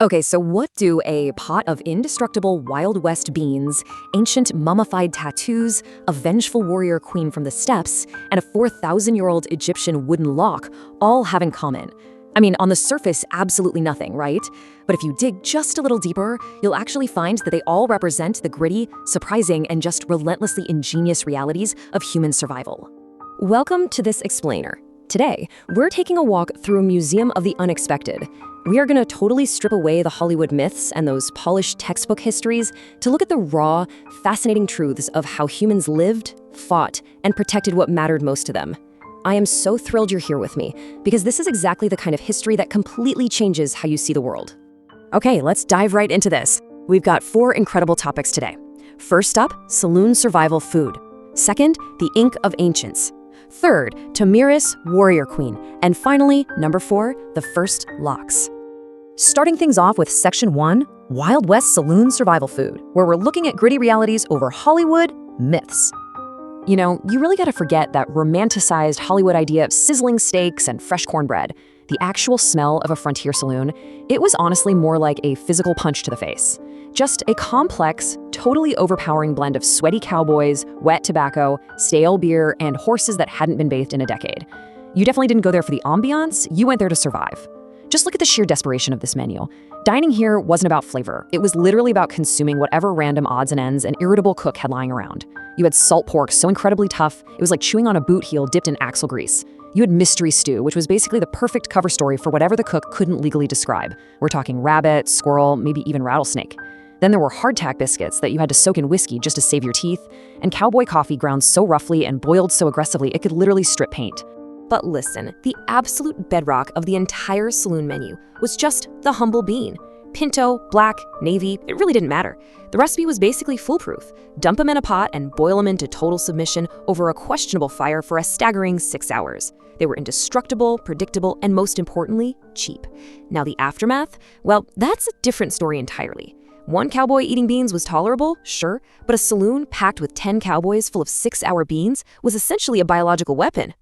Okay, so what do a pot of indestructible Wild West beans, ancient mummified tattoos, a vengeful warrior queen from the steppes, and a 4,000-year-old Egyptian wooden lock all have in common? I mean, on the surface, absolutely nothing, right? But if you dig just a little deeper, you'll actually find that they all represent the gritty, surprising, and just relentlessly ingenious realities of human survival. Welcome to this explainer. Today, we're taking a walk through a museum of the unexpected. We are going to totally strip away the Hollywood myths and those polished textbook histories to look at the raw, fascinating truths of how humans lived, fought, and protected what mattered most to them. I am so thrilled you're here with me, because this is exactly the kind of history that completely changes how you see the world. Okay, let's dive right into this. We've got 4 incredible topics today. First up, saloon survival food. Second, the ink of ancients. Third, Tamiris, warrior queen. And finally, number 4, the first locks. Starting things off with section 1, Wild West saloon survival food, where we're looking at gritty realities over Hollywood myths. You know, you really gotta forget that romanticized Hollywood idea of sizzling steaks and fresh cornbread. The actual smell of a frontier saloon, it was honestly more like a physical punch to the face. Just a complex, totally overpowering blend of sweaty cowboys, wet tobacco, stale beer, and horses that hadn't been bathed in a decade. You definitely didn't go there for the ambiance, you went there to survive. Just look at the sheer desperation of this menu. Dining here wasn't about flavor. It was literally about consuming whatever random odds and ends an irritable cook had lying around. You had salt pork so incredibly tough, it was like chewing on a boot heel dipped in axle grease. You had mystery stew, which was basically the perfect cover story for whatever the cook couldn't legally describe. We're talking rabbit, squirrel, maybe even rattlesnake. Then there were hardtack biscuits that you had to soak in whiskey just to save your teeth, and cowboy coffee ground so roughly and boiled so aggressively it could literally strip paint. But listen, the absolute bedrock of the entire saloon menu was just the humble bean. Pinto, black, navy, it really didn't matter. The recipe was basically foolproof. Dump them in a pot and boil them into total submission over a questionable fire for a staggering 6 hours. They were indestructible, predictable, and most importantly, cheap. Now the aftermath? Well, that's a different story entirely. One cowboy eating beans was tolerable, sure, but a saloon packed with 10 cowboys full of 6-hour beans was essentially a biological weapon.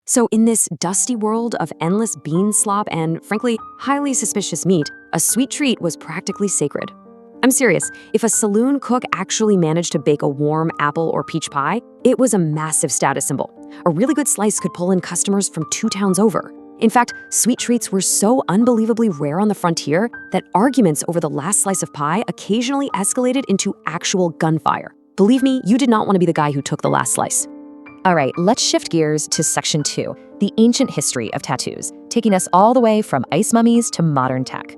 So in this dusty world of endless bean slop and, frankly, highly suspicious meat, a sweet treat was practically sacred. I'm serious, if a saloon cook actually managed to bake a warm apple or peach pie, it was a massive status symbol. A really good slice could pull in customers from 2 towns over. In fact, sweet treats were so unbelievably rare on the frontier that arguments over the last slice of pie occasionally escalated into actual gunfire. Believe me, you did not want to be the guy who took the last slice. All right, let's shift gears to section 2, the ancient history of tattoos, taking us all the way from ice mummies to modern tech.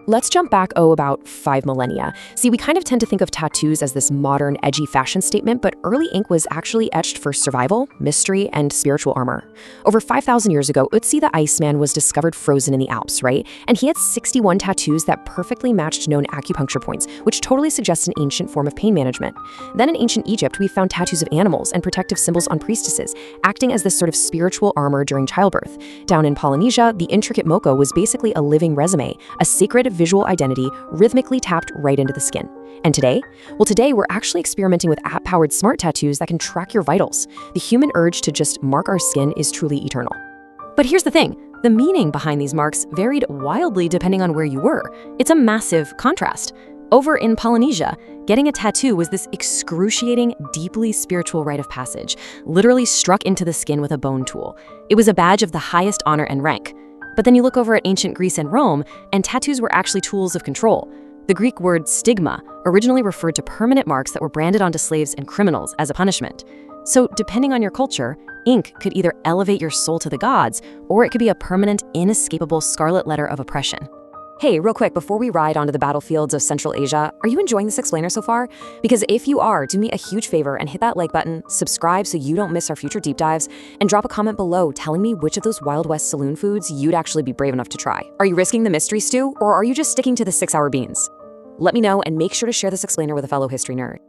Let's jump back, about 5 millennia. See, we kind of tend to think of tattoos as this modern, edgy fashion statement, but early ink was actually etched for survival, mystery, and spiritual armor. Over 5,000 years ago, Ötzi the Iceman was discovered frozen in the Alps, right? And he had 61 tattoos that perfectly matched known acupuncture points, which totally suggests an ancient form of pain management. Then in ancient Egypt, we found tattoos of animals and protective symbols on priestesses, acting as this sort of spiritual armor during childbirth. Down in Polynesia, the intricate moko was basically a living resume, a sacred visual identity rhythmically tapped right into the skin. And today? Well, today we're actually experimenting with app-powered smart tattoos that can track your vitals. The human urge to just mark our skin is truly eternal. But here's the thing, the meaning behind these marks varied wildly depending on where you were. It's a massive contrast. Over in Polynesia, getting a tattoo was this excruciating, deeply spiritual rite of passage, literally struck into the skin with a bone tool. It was a badge of the highest honor and rank. But then you look over at ancient Greece and Rome, and tattoos were actually tools of control. The Greek word stigma originally referred to permanent marks that were branded onto slaves and criminals as a punishment. So depending on your culture, ink could either elevate your soul to the gods, or it could be a permanent, inescapable scarlet letter of oppression. Hey, real quick, before we ride onto the battlefields of Central Asia, are you enjoying this explainer so far? Because if you are, do me a huge favor and hit that like button, subscribe so you don't miss our future deep dives, and drop a comment below telling me which of those Wild West saloon foods you'd actually be brave enough to try. Are you risking the mystery stew, or are you just sticking to the 6-hour beans? Let me know, and make sure to share this explainer with a fellow history nerd.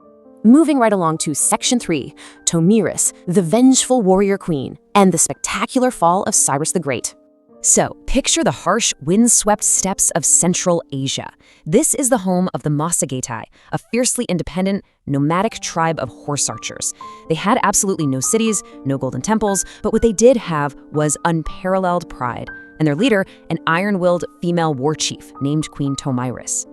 Moving right along to section 3, Tamiris, the vengeful warrior queen, and the spectacular fall of Cyrus the Great. So, picture the harsh, windswept steppes of Central Asia. This is the home of the Massagetai, a fiercely independent, nomadic tribe of horse archers. They had absolutely no cities, no golden temples, but what they did have was unparalleled pride. and their leader, an iron-willed female war chief named Queen Tomyris.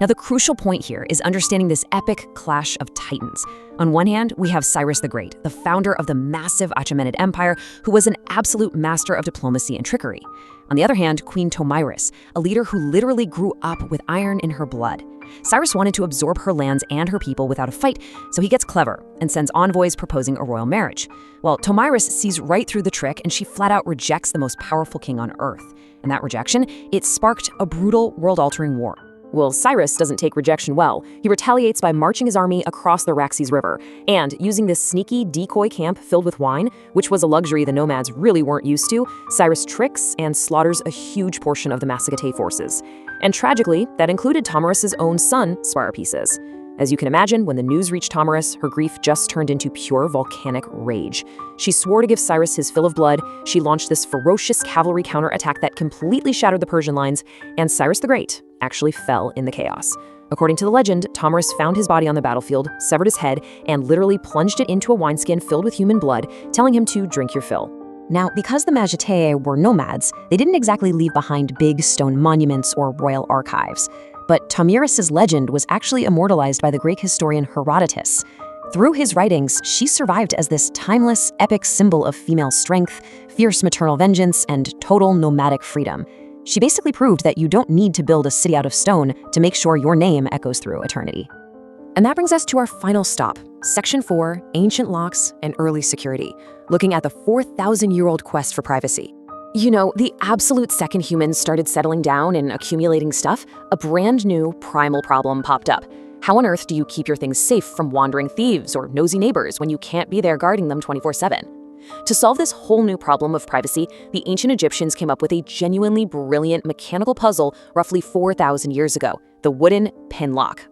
Now, the crucial point here is understanding this epic clash of titans. On one hand, we have Cyrus the Great, the founder of the massive Achaemenid Empire, who was an absolute master of diplomacy and trickery. On the other hand, Queen Tomyris, a leader who literally grew up with iron in her blood. Cyrus wanted to absorb her lands and her people without a fight, so he gets clever and sends envoys proposing a royal marriage. Well, Tomyris sees right through the trick, and she flat out rejects the most powerful king on Earth. And that rejection, it sparked a brutal, world-altering war. Well, Cyrus doesn't take rejection well. He retaliates by marching his army across the Raxes River and using this sneaky decoy camp filled with wine, which was a luxury the nomads really weren't used to. Cyrus tricks and slaughters a huge portion of the Massagetae forces. And tragically, that included Tomyris' own son, Sparapeses. As you can imagine, when the news reached Tomyris, her grief just turned into pure volcanic rage. She swore to give Cyrus his fill of blood. She launched this ferocious cavalry counterattack that completely shattered the Persian lines, and Cyrus the Great actually fell in the chaos. According to the legend, Tomyris found his body on the battlefield, severed his head, and literally plunged it into a wineskin filled with human blood, telling him to drink your fill. Now, because the Massagetae were nomads, they didn't exactly leave behind big stone monuments or royal archives. But Tomyris' legend was actually immortalized by the Greek historian Herodotus. Through his writings, she survived as this timeless, epic symbol of female strength, fierce maternal vengeance, and total nomadic freedom. She basically proved that you don't need to build a city out of stone to make sure your name echoes through eternity. And that brings us to our final stop, Section 4, Ancient Locks and Early Security, looking at the 4,000-year-old quest for privacy. You know, the absolute second humans started settling down and accumulating stuff, a brand new primal problem popped up. How on earth do you keep your things safe from wandering thieves or nosy neighbors when you can't be there guarding them 24/7? To solve this whole new problem of privacy, the ancient Egyptians came up with a genuinely brilliant mechanical puzzle roughly 4,000 years ago, the wooden pin lock.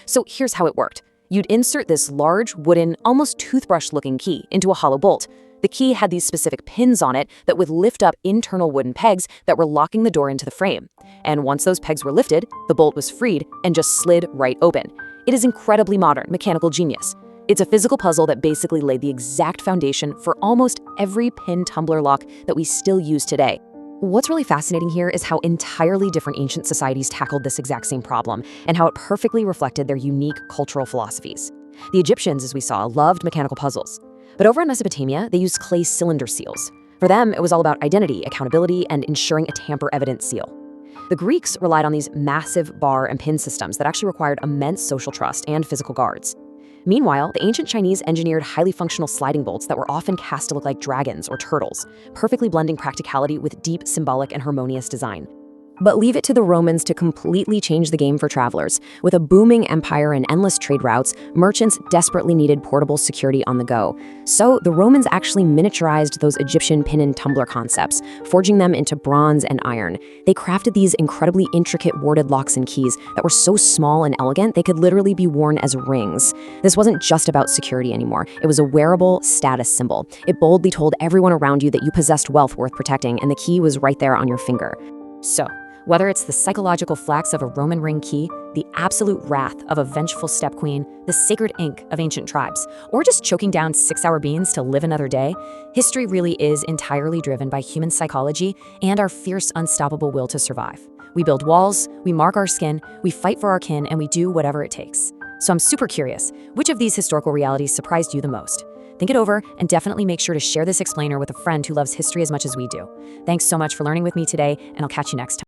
So here's how it worked. You'd insert this large, wooden, almost toothbrush-looking key into a hollow bolt. The key had these specific pins on it that would lift up internal wooden pegs that were locking the door into the frame. And once those pegs were lifted, the bolt was freed and just slid right open. It is incredibly modern mechanical genius. It's a physical puzzle that basically laid the exact foundation for almost every pin tumbler lock that we still use today. What's really fascinating here is how entirely different ancient societies tackled this exact same problem, and how it perfectly reflected their unique cultural philosophies. The Egyptians, as we saw, loved mechanical puzzles. But over in Mesopotamia, they used clay cylinder seals. For them, it was all about identity, accountability, and ensuring a tamper-evident seal. The Greeks relied on these massive bar and pin systems that actually required immense social trust and physical guards. Meanwhile, the ancient Chinese engineered highly functional sliding bolts that were often cast to look like dragons or turtles, perfectly blending practicality with deep symbolic and harmonious design. But leave it to the Romans to completely change the game for travelers. With a booming empire and endless trade routes, merchants desperately needed portable security on the go. So the Romans actually miniaturized those Egyptian pin and tumbler concepts, forging them into bronze and iron. They crafted these incredibly intricate warded locks and keys that were so small and elegant they could literally be worn as rings. This wasn't just about security anymore. It was a wearable status symbol. It boldly told everyone around you that you possessed wealth worth protecting, and the key was right there on your finger. So, whether it's the psychological flex of a Roman ring key, the absolute wrath of a vengeful steppe queen, the sacred ink of ancient tribes, or just choking down 6-hour beans to live another day, history really is entirely driven by human psychology and our fierce, unstoppable will to survive. We build walls, we mark our skin, we fight for our kin, and we do whatever it takes. So I'm super curious, which of these historical realities surprised you the most? Think it over, and definitely make sure to share this explainer with a friend who loves history as much as we do. Thanks so much for learning with me today, and I'll catch you next time.